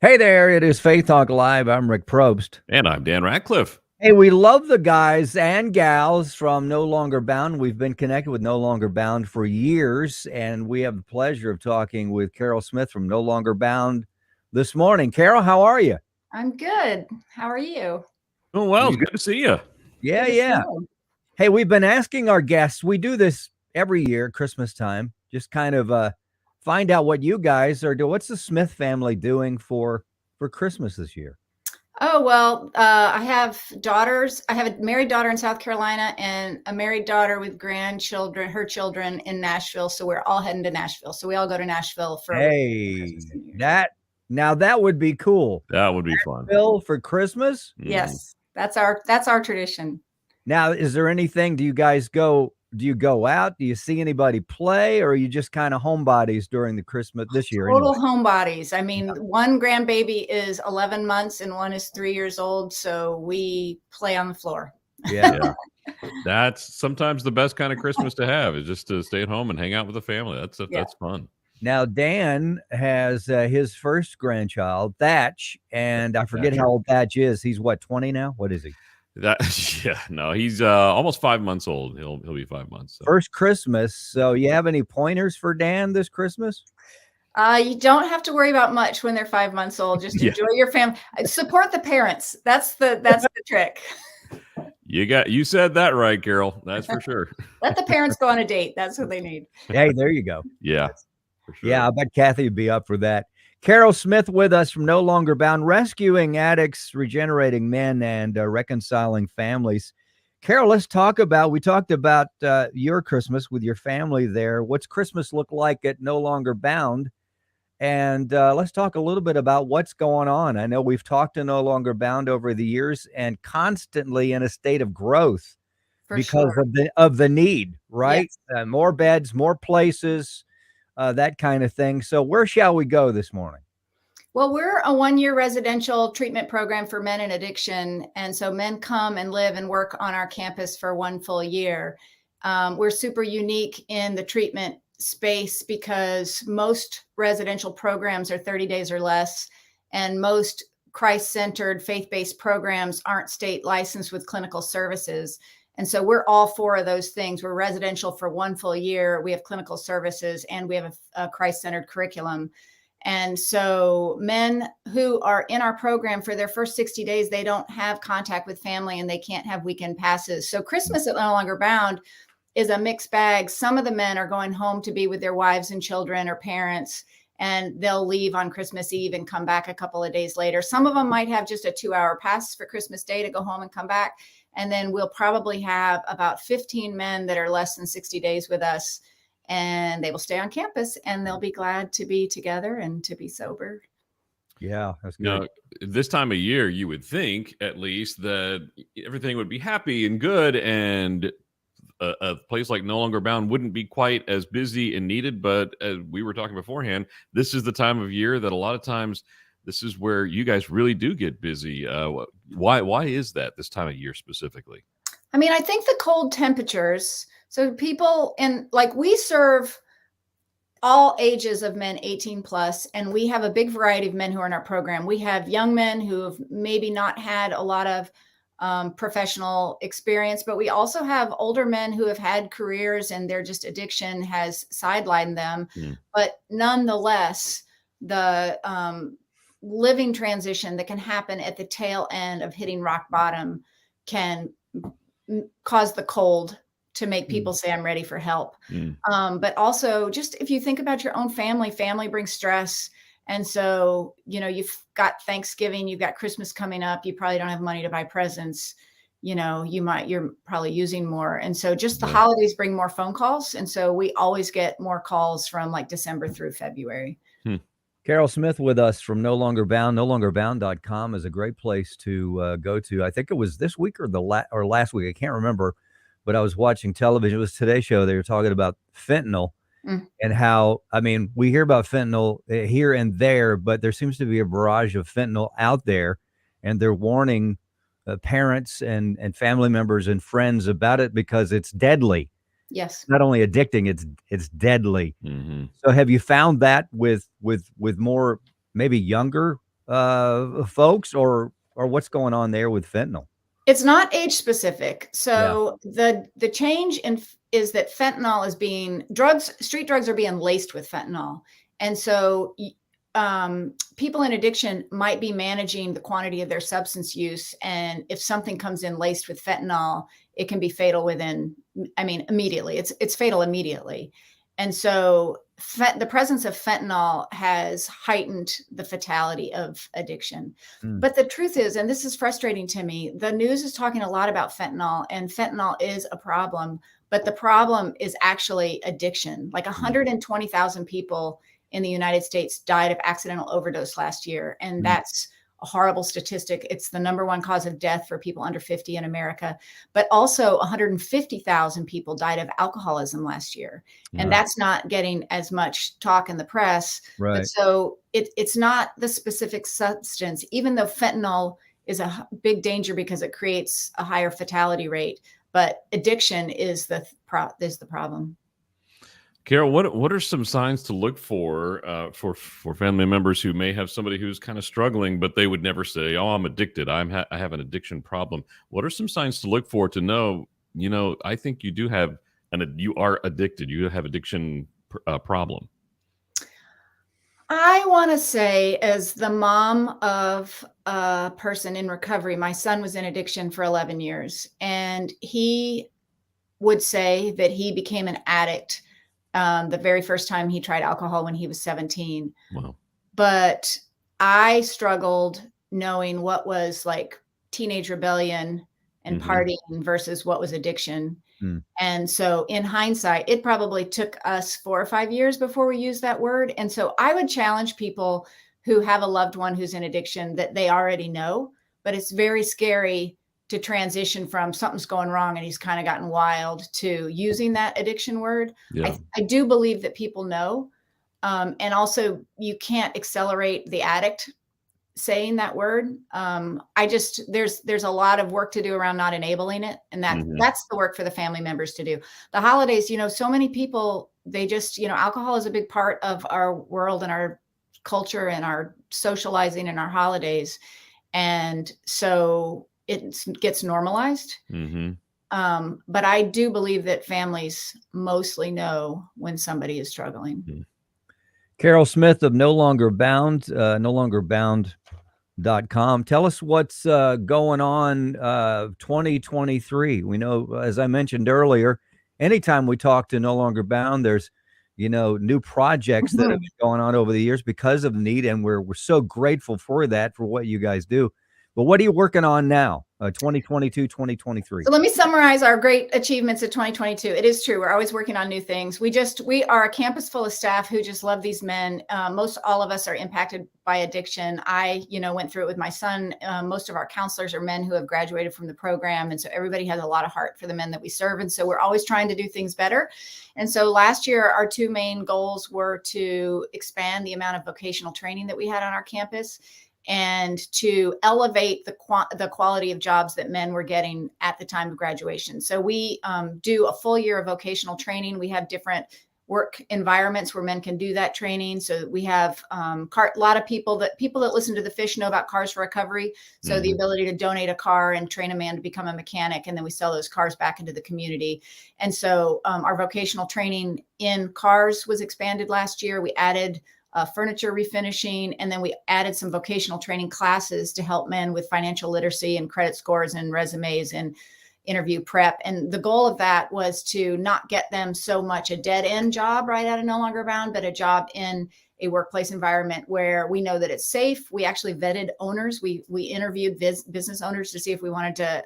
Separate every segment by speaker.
Speaker 1: Hey there, it is Faith Talk Live. I'm Rick Probst.
Speaker 2: And I'm Dan Ratcliffe.
Speaker 1: Hey, we love the guys and gals from No Longer Bound. We've been connected with No Longer Bound for years, and we have the pleasure of talking with Carol Smith from No Longer Bound this morning. Carol, how are you?
Speaker 3: I'm good. How are you?
Speaker 2: Oh, well, it's good to see you.
Speaker 1: Yeah. Hey, we've been asking our guests, we do this every year, Christmas time, just kind of find out what you guys are doing. What's the Smith family doing for Christmas this year?
Speaker 3: Oh, well, I have daughters. I have a married daughter in South Carolina and a married daughter with grandchildren, her children in Nashville. So we're all heading to Nashville. So we all go to Nashville for
Speaker 1: Christmas and New Year's. That would be cool.
Speaker 2: That would be fun.
Speaker 1: Nashville for Christmas?
Speaker 3: Yes, that's our tradition.
Speaker 1: Now, is there anything, do you go out? Do you see anybody play, or are you just kind of homebodies during the Christmas this year?
Speaker 3: Total homebodies. I mean, one grandbaby is 11 months and one is 3 years old. So we play on the floor.
Speaker 1: Yeah.
Speaker 2: That's sometimes the best kind of Christmas to have, is just to stay at home and hang out with the family. That's fun.
Speaker 1: Now, Dan has his first grandchild, Thatch, and I forget how old Thatch is. He's what, 20 now? What is he?
Speaker 2: He's almost 5 months old. He'll be 5 months. So.
Speaker 1: First Christmas. So you have any pointers for Dan this Christmas?
Speaker 3: You don't have to worry about much when they're 5 months old. Just enjoy your family. Support the parents. That's the trick.
Speaker 2: You said that right, Carol. That's for sure.
Speaker 3: Let the parents go on a date. That's what they need.
Speaker 1: Hey, there you go.
Speaker 2: Yeah. For sure.
Speaker 1: Yeah, I bet Kathy would be up for that. Carol Smith with us from No Longer Bound, rescuing addicts, regenerating men, and reconciling families. Carol, we talked about your Christmas with your family there. What's Christmas look like at No Longer Bound? And let's talk a little bit about what's going on. I know we've talked to No Longer Bound over the years and constantly in a state of growth because of the need, right? Yes. More beds, more places. That kind of thing. So where shall we go this morning?
Speaker 3: Well, we're a 1-year residential treatment program for men in addiction. And so men come and live and work on our campus for 1 full year. We're super unique in the treatment space because most residential programs are 30 days or less. And most Christ-centered faith-based programs aren't state licensed with clinical services. And so we're all 4 of those things. We're residential for 1 full year. We have clinical services and we have a Christ-centered curriculum. And so men who are in our program for their first 60 days, they don't have contact with family and they can't have weekend passes. So Christmas at No Longer Bound is a mixed bag. Some of the men are going home to be with their wives and children or parents, and they'll leave on Christmas Eve and come back a couple of days later. Some of them might have just a 2-hour pass for Christmas Day to go home and come back. And then we'll probably have about 15 men that are less than 60 days with us, and they will stay on campus and they'll be glad to be together and to be sober.
Speaker 1: Yeah, that's good.
Speaker 2: Now, this time of year, you would think at least that everything would be happy and good, and a place like No Longer Bound wouldn't be quite as busy and needed. But as we were talking beforehand, this is the time of year that a lot of times this is where you guys really do get busy. Why is that this time of year specifically?
Speaker 3: I mean, I think the cold temperatures. So people we serve all ages of men 18 plus, and we have a big variety of men who are in our program. We have young men who have maybe not had a lot of professional experience, but we also have older men who have had careers and their just addiction has sidelined them. But nonetheless, the living transition that can happen at the tail end of hitting rock bottom can cause the cold to make people say, I'm ready for help. But also just if you think about your own family brings stress. And so, you've got Thanksgiving, you've got Christmas coming up. You probably don't have money to buy presents. You're probably using more. And so just the holidays bring more phone calls. And so we always get more calls from like December through February.
Speaker 1: Carol Smith with us from No Longer Bound. NoLongerBound.com is a great place to go to. I think it was this week or last week. I can't remember, but I was watching television. It was Today's Show. They were talking about fentanyl and how, we hear about fentanyl here and there, but there seems to be a barrage of fentanyl out there, and they're warning parents and family members and friends about it because it's deadly.
Speaker 3: Yes.
Speaker 1: Not only addicting, it's deadly. So have you found that with more maybe younger folks, or what's going on there with fentanyl?
Speaker 3: It's not age specific.
Speaker 1: Yeah.
Speaker 3: So the change is that fentanyl is being street drugs are being laced with fentanyl. And so people in addiction might be managing the quantity of their substance use. And if something comes in laced with fentanyl, it can be fatal immediately. It's fatal immediately. And so the presence of fentanyl has heightened the fatality of addiction. But the truth is, and this is frustrating to me, the news is talking a lot about fentanyl, and fentanyl is a problem, but the problem is actually addiction. Like 120,000 people in the United States died of accidental overdose last year. And that's a horrible statistic. It's the number one cause of death for people under 50 in America. But also 150,000 people died of alcoholism last year. And that's not getting as much talk in the press.
Speaker 1: Right.
Speaker 3: But so it's not the specific substance, even though fentanyl is a big danger because it creates a higher fatality rate. But addiction is the problem.
Speaker 2: Carol, what are some signs to look for family members who may have somebody who's kind of struggling, but they would never say, "Oh, I'm addicted. I have an addiction problem." What are some signs to look for to know? I think you are addicted. You have addiction problem.
Speaker 3: I want to say, as the mom of a person in recovery, my son was in addiction for 11 years, and he would say that he became an addict the very first time he tried alcohol when he was 17.
Speaker 2: Wow.
Speaker 3: But I struggled knowing what was like teenage rebellion and partying versus what was addiction. And so in hindsight, it probably took us 4 or 5 years before we used that word. And so I would challenge people who have a loved one who's in addiction that they already know, but it's very scary to transition from something's going wrong and he's kind of gotten wild to using that addiction word.
Speaker 2: Yeah.
Speaker 3: I do believe that people know. And also you can't accelerate the addict saying that word. There's a lot of work to do around not enabling it. And that's the work for the family members to do. The holidays, so many people, they just, alcohol is a big part of our world and our culture and our socializing and our holidays. And so it gets normalized. But I do believe that families mostly know when somebody is struggling.
Speaker 1: Carol Smith of No Longer Bound, NoLongerBound.com. Tell us what's going on 2023. We know, as I mentioned earlier, anytime we talk to No Longer Bound, there's new projects that have been going on over the years because of the need, and we're so grateful for that, for what you guys do. But what are you working on now, 2022, 2023?
Speaker 3: So let me summarize our great achievements of 2022. It is true. We're always working on new things. We are a campus full of staff who just love these men. Most all of us are impacted by addiction. I, went through it with my son. Most of our counselors are men who have graduated from the program. And so everybody has a lot of heart for the men that we serve. And so we're always trying to do things better. And so last year, our 2 main goals were to expand the amount of vocational training that we had on our campus, and to elevate the quality of jobs that men were getting at the time of graduation. So we do a full year of vocational training. We have different work environments where men can do that training. So we have a lot of people that listen to the Fish know about Cars for Recovery. So the ability to donate a car and train a man to become a mechanic, and then we sell those cars back into the community. And so our vocational training in cars was expanded last year. We added furniture refinishing, and then we added some vocational training classes to help men with financial literacy and credit scores and resumes and interview prep. And the goal of that was to not get them so much a dead end job right out of No Longer Bound, but a job in a workplace environment where we know that it's safe. We actually vetted owners. We interviewed business owners to see if we wanted to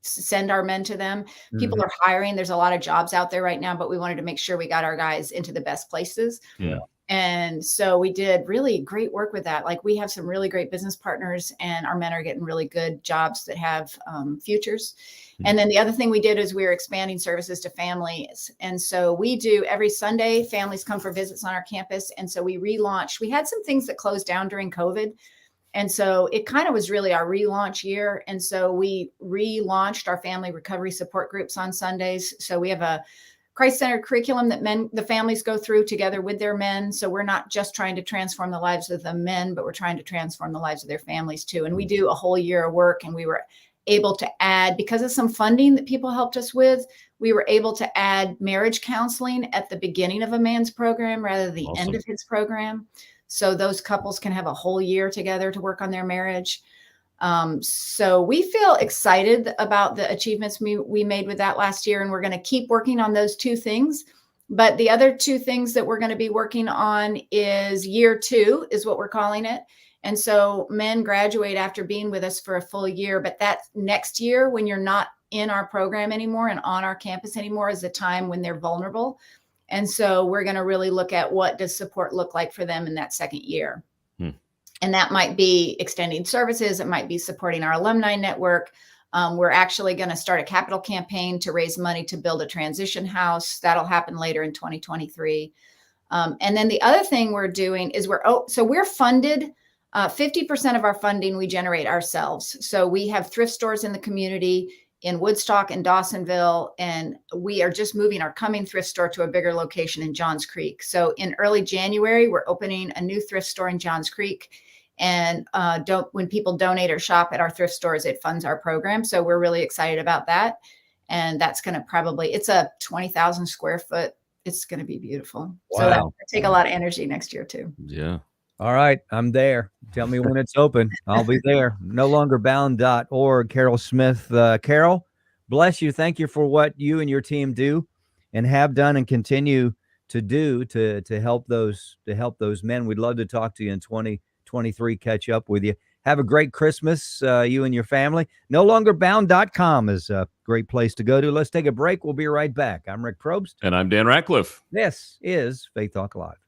Speaker 3: send our men to them. People are hiring. There's a lot of jobs out there right now, but we wanted to make sure we got our guys into the best places.
Speaker 2: Yeah.
Speaker 3: And so we did really great work with that. Like, we have some really great business partners, and our men are getting really good jobs that have futures. And then the other thing we did is we were expanding services to families. And so we do every Sunday, families come for visits on our campus. And so we relaunched. We had some things that closed down during COVID. And so it kind of was really our relaunch year. And so we relaunched our family recovery support groups on Sundays. So we have a Christ-centered curriculum that the families go through together with their men. So we're not just trying to transform the lives of the men, but we're trying to transform the lives of their families too. And we do a whole year of work, and we were able to add, because of some funding that people helped us with, we were able to add marriage counseling at the beginning of a man's program rather than the end of his program. So those couples can have a whole year together to work on their marriage. So we feel excited about the achievements we made with that last year, and we're going to keep working on those two things. But the other two things that we're going to be working on is year 2 is what we're calling it. And so men graduate after being with us for a full year, but that next year, when you're not in our program anymore and on our campus anymore, is the time when they're vulnerable. And so we're going to really look at what does support look like for them in that second year. And that might be extending services. It might be supporting our alumni network. We're actually going to start a capital campaign to raise money to build a transition house. That'll happen later in 2023. And then the other thing we're doing is we're funded. 50% of our funding we generate ourselves. So we have thrift stores in the community in Woodstock and Dawsonville, and we are just moving our coming thrift store to a bigger location in Johns Creek. So in early January, we're opening a new thrift store in Johns Creek. And when people donate or shop at our thrift stores, it funds our program. So we're really excited about that. And that's going to it's a 20,000 square foot. It's going to be beautiful. Wow. So that's going to take a lot of energy next year too.
Speaker 2: Yeah.
Speaker 1: All right. I'm there. Tell me when it's open. I'll be there. NoLongerBound.org. Carol Smith. Carol, bless you. Thank you for what you and your team do and have done and continue to do to help those men. We'd love to talk to you in 2023, catch up with you. Have a great Christmas, you and your family. NoLongerBound.com is a great place to go to. Let's take a break. We'll be right back. I'm Rick Probst.
Speaker 2: And I'm Dan Ratcliffe.
Speaker 1: This is Faith Talk Live.